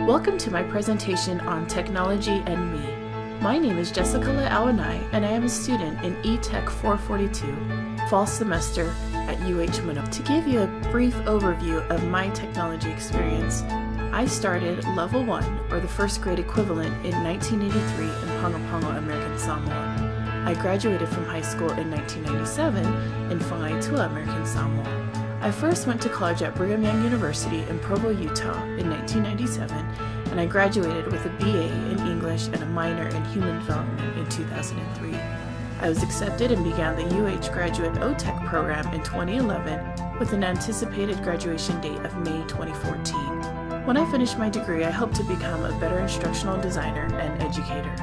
Welcome to my presentation on technology and me. My name is JessicatimelineETEC442 and I am a student in ETEC442 fall semester at UH Manila. To give you a brief overview of my technology experience, I started level 1, or the first grade equivalent, in 1983 in Pangapango, American Samoa. I graduated from high school in 1997 in Whanga'itua, American Samoa. I first went to college at Brigham Young University in Provo, Utah in 1997, and I graduated with a BA in English and a minor in Human Development in 2003. I was accepted and began the UH Graduate OTEC program in 2011 with an anticipated graduation date of May 2014. When I finished my degree, I hoped to become a better instructional designer and educator.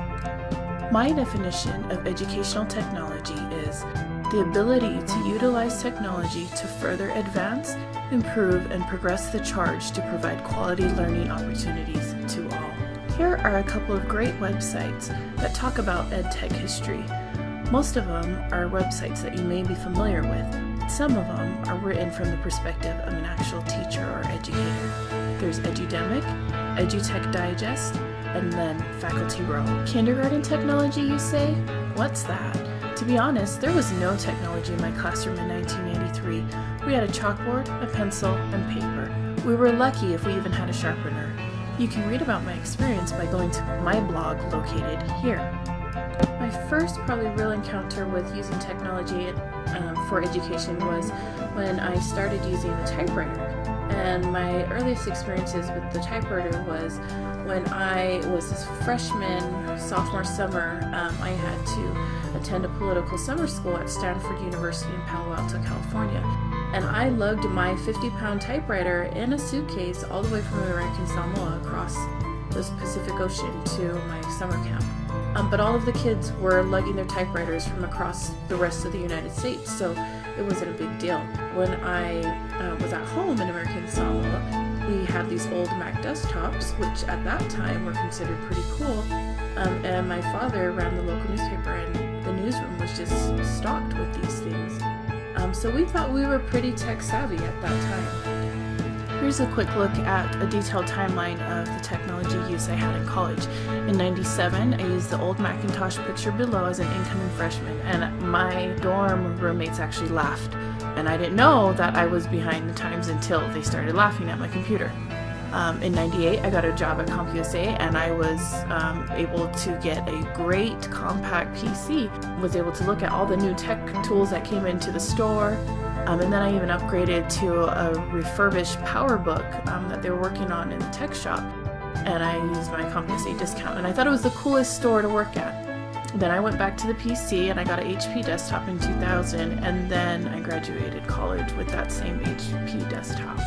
My definition of educational technology is the ability to utilize technology to further advance, improve, and progress the charge to provide quality learning opportunities to all. Here are a couple of great websites that talk about EdTech history. Most of them are websites that you may be familiar with. Some of them are written from the perspective of an actual teacher or educator. There's Edudemic, EduTech Digest, and then Faculty Row. Kindergarten technology, you say? What's that? To be honest, there was no technology in my classroom in 1983. We had a chalkboard, a pencil, and paper. We were lucky if we even had a sharpener. You can read about my experience by going to my blog located here. My first probably real encounter with using technology for education was when I started using the typewriter. And my earliest experiences with the typewriter was when I was a freshman, sophomore summer. I had to attend a political summer school at Stanford University in Palo Alto, California. And I lugged my 50-pound typewriter in a suitcase all the way from American Samoa across the Pacific Ocean to my summer camp. But all of the kids were lugging their typewriters from across the rest of the United States, so it wasn't a big deal. When I was at home in American Samoa, we had these old Mac desktops, which at that time were considered pretty cool, and my father ran the local newspaper, and the newsroom was just stocked with these things. So we thought we were pretty tech savvy at that time. Here's a quick look at a detailed timeline of the technology use I had in college. In '97, I used the old Macintosh picture below as an incoming freshman, and my dorm roommates actually laughed. And I didn't know that I was behind the times until they started laughing at my computer. In '98, I got a job at CompUSA, and I was able to get a great compact PC. Was able to look at all the new tech tools that came into the store. And then I even upgraded to a refurbished PowerBook that they were working on in the tech shop. And I used my CompUSA discount, and I thought it was the coolest store to work at. Then I went back to the PC and I got an HP desktop in 2000, and then I graduated college with that same HP desktop.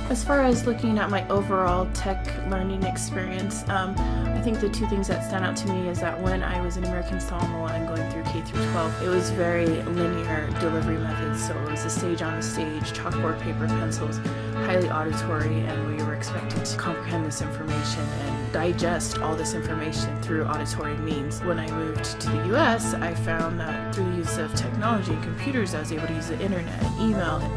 As far as looking at my overall tech learning experience, I think the two things that stand out to me is that when I was in American Samoa and going through K through 12, it was very linear delivery methods. So it was a stage on the stage, chalkboard, paper, pencils, highly auditory, and we were expected to comprehend this information and digest all this information through auditory means. When I moved to the US, I found that through the use of technology and computers, I was able to use the internet and email and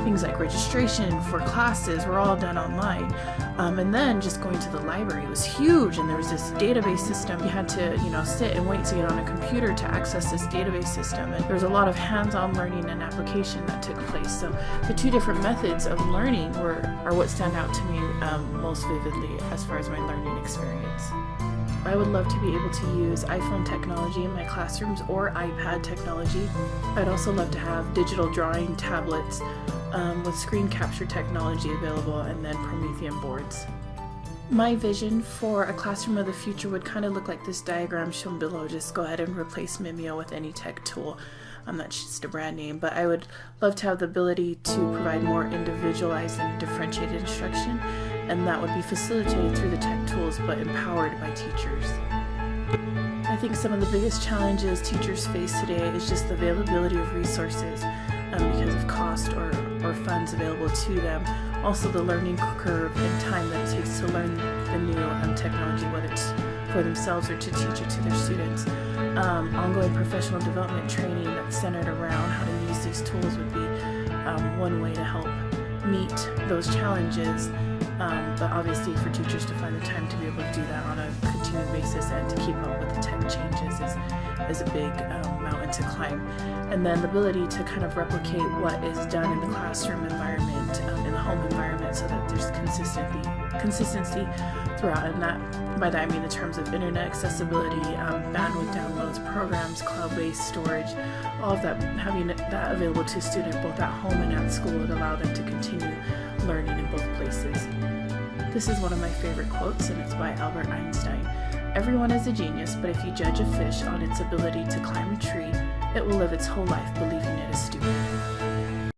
things like registration for classes were all done online. And then just going to the library was huge, and there was this database system. You had to, sit and wait to get on a computer to access this database system. And there was a lot of hands-on learning and application that took place. So the two different methods of learning are what stand out to me most vividly as far as my learning experience. I would love to be able to use iPhone technology in my classrooms or iPad technology. I'd also love to have digital drawing tablets with screen capture technology available, and then Promethean boards. My vision for a classroom of the future would kind of look like this diagram shown below. Just go ahead and replace Mimeo with any tech tool. That's just a brand name, but I would love to have the ability to provide more individualized and differentiated instruction, and that would be facilitated through the tech tools but empowered by teachers. I think some of the biggest challenges teachers face today is just the availability of resources because of cost or funds available to them. Also the learning curve and time that it takes to learn the new technology, whether it's for themselves or to teach it to their students. Ongoing professional development training that's centered around how to use these tools would be one way to help meet those challenges. But obviously for teachers to find the time to be able to do that on a continuing basis and to keep up with the tech changes is a big mountain to climb. And then the ability to kind of replicate what is done in the classroom environment, in the home environment, so that there's consistency throughout. And by that I mean in terms of internet accessibility, bandwidth downloads, programs, cloud-based storage, all of that, having that available to a student both at home and at school would allow them to continue learning in both places. This is one of my favorite quotes, and it's by Albert Einstein. "Everyone is a genius, but if you judge a fish on its ability to climb a tree, it will live its whole life believing it is stupid."